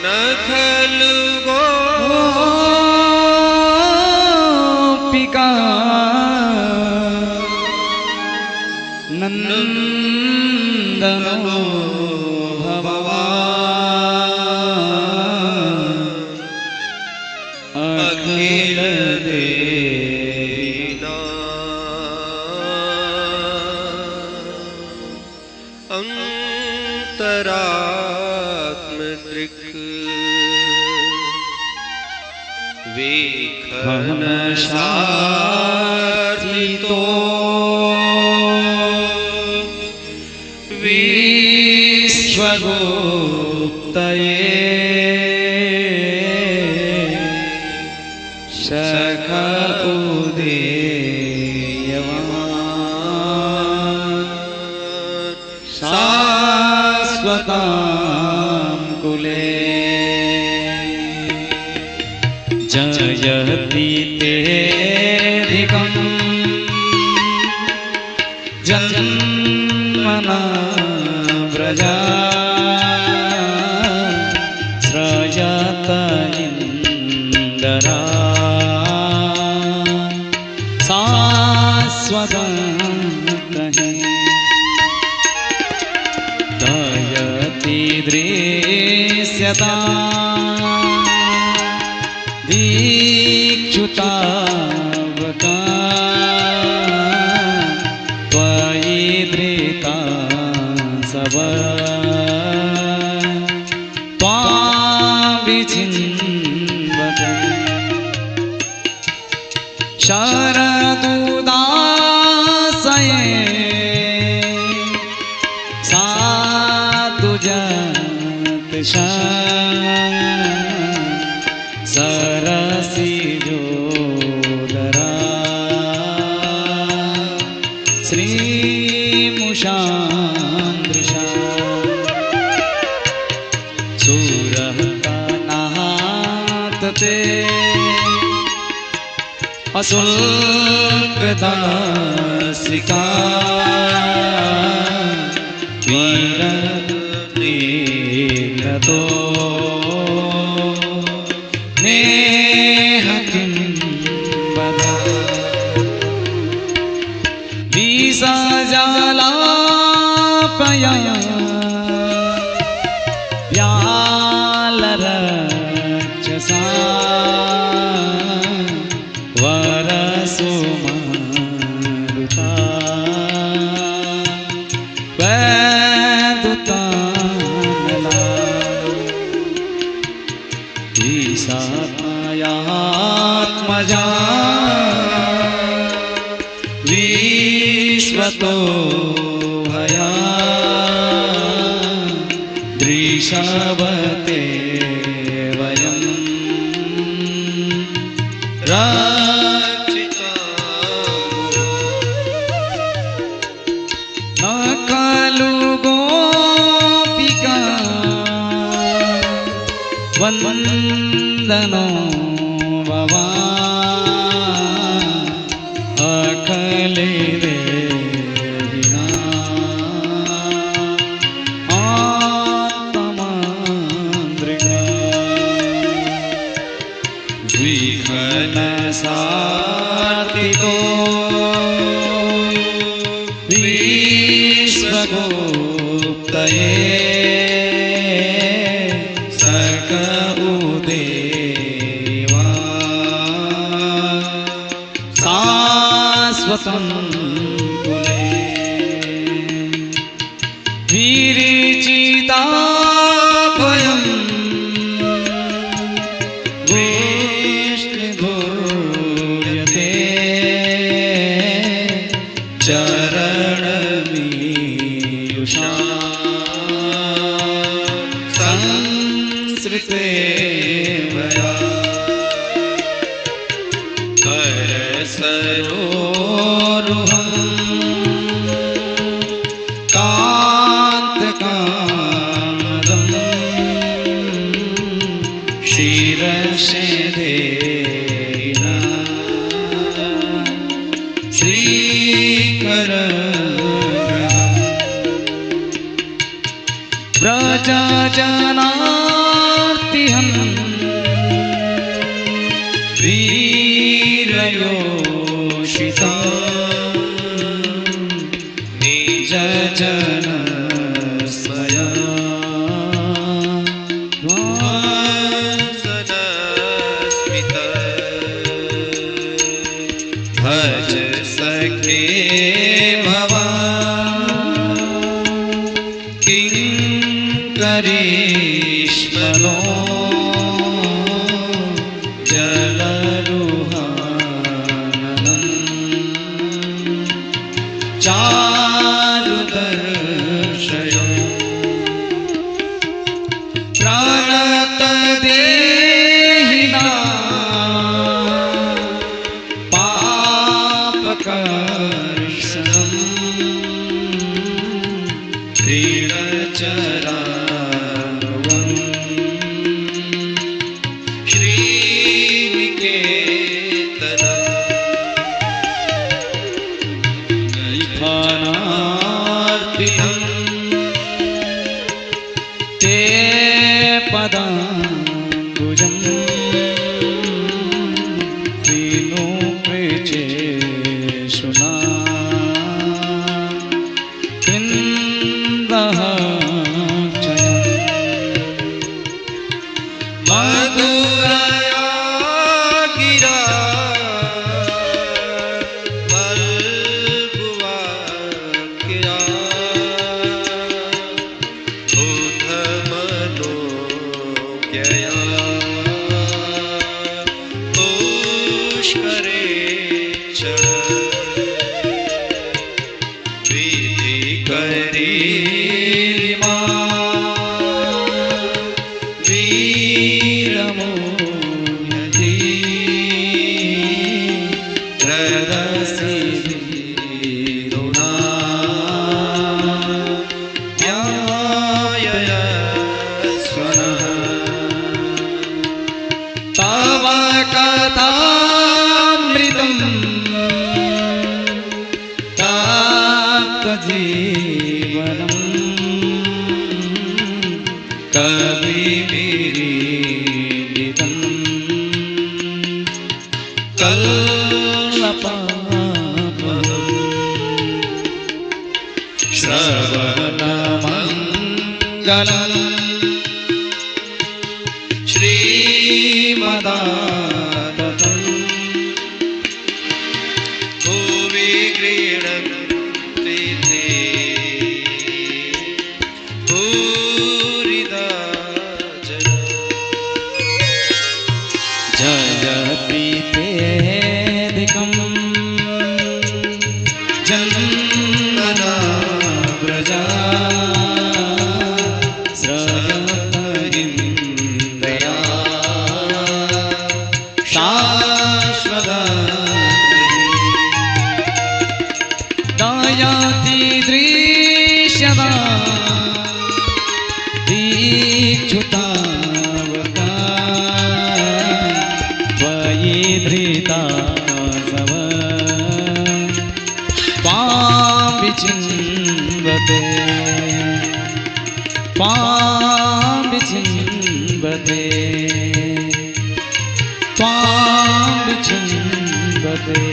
न खलु गोपिका नन्दनो भगवान् अखिल देवीना अंतरात्मदृक् वेखन सार्थितो विश्वगुप्तये सख उदेयवान् शाश्वतां कुले जयति तेऽधिकं जन्मना व्रजा स्रजत इन्दरा शाश्वतं दयति दृश्यता दीक्षुतावका त्वयि धृता सब त्वां विचिन्वते शरदुदासये साधु जगत्शा सरसिजोदरा श्रीमुषान्दृशा सुरहनाथ ते अशुल्कदासिका वीरनीरतो नेह किं वद विषजलापया व्यालरक्षसा वरसुमारुता वैदुतानला ईशात्मजा विश्वतो भया दृशवते वयं रचिता न खलु गोपिका वन्दनो भगवान् अखिल देहिना आत्मान्द्रिका द्विघन सार्थिको विश्वगुप्तये सख उदेयवान् शाश्वतं कुले विरचिता भयं विष्णुधूर्यते चरणमीयुषा संसृते भया करसरोरुहं कान्तकामदं शिरसे देना श्रीकर व्रज जनार्ति मनो जलरुहाननं चारुदर्शयम् प्राणतदेहिना पापकर्षणम् क्रीडचरानुवम् श्रीनिकेतनैफानार्पितम् ते पदाम्बुजम् दीनो प्रेचेषुना कृन्दः मधुरया गिरा वल्गुवाक्या बुधमनोज्ञया पुष्करे विधिकरीमा वीरमोहति रदसि वीरुणा ध्यायस्वनः तव कथामृतम् तप्तजीवनम् कविभिरीडितम् कल्लपापहम् श्रवणमङ्गलम् श्रीमदाततम् भुवि क्रीडन्ति ते भूरिदा जना जयप्रीतेऽधिकम् जन्मना व्रजा स्रवतगिन्द्रया शाश्वता दायाति दृश्यता दीक्षुतावता त्वयि धृता सव त्वां विचिन्वते त्वां विचिन्वते त्वां विचिन्वते